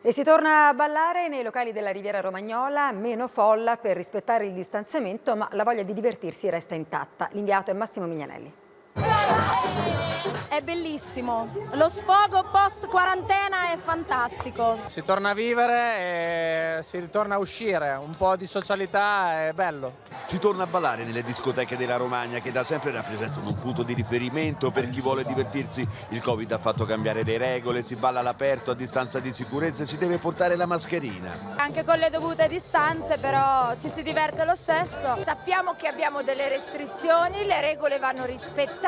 E si torna a ballare nei locali della Riviera Romagnola, meno folla per rispettare il distanziamento, ma la voglia di divertirsi resta intatta. L'inviato è Massimo Mignanelli. È bellissimo, lo sfogo post quarantena è fantastico. Si torna a vivere e si ritorna a uscire, un po' di socialità è bello. Si torna a ballare nelle discoteche della Romagna, che da sempre rappresentano un punto di riferimento per chi vuole divertirsi. Il Covid ha fatto cambiare le regole, si balla all'aperto, a distanza di sicurezza e si deve portare la mascherina. Anche con le dovute distanze però ci si diverte lo stesso. Sappiamo che abbiamo delle restrizioni, le regole vanno rispettate.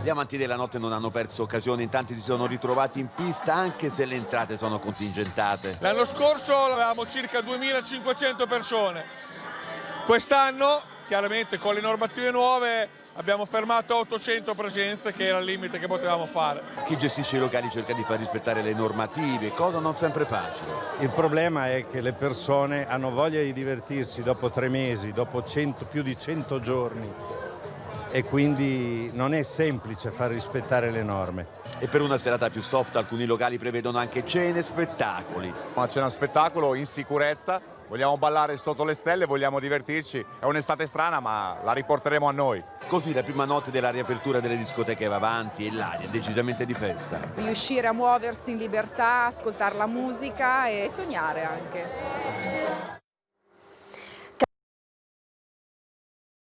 Gli amanti della notte non hanno perso occasione, in tanti si sono ritrovati in pista anche se le entrate sono contingentate. L'anno scorso avevamo circa 2500 persone, quest'anno chiaramente con le normative nuove abbiamo fermato 800 presenze, che era il limite che potevamo fare. Chi gestisce i locali cerca di far rispettare le normative, cosa non sempre facile. Il problema è che le persone hanno voglia di divertirsi dopo 3 mesi, dopo più di 100 giorni. E quindi non è semplice far rispettare le norme. E per una serata più soft alcuni locali prevedono anche cene e spettacoli. Una cena spettacolo in sicurezza, vogliamo ballare sotto le stelle, vogliamo divertirci, è un'estate strana ma la riporteremo a noi. Così la prima notte della riapertura delle discoteche va avanti e l'aria è decisamente di festa. Riuscire a muoversi in libertà, ascoltare la musica e sognare anche.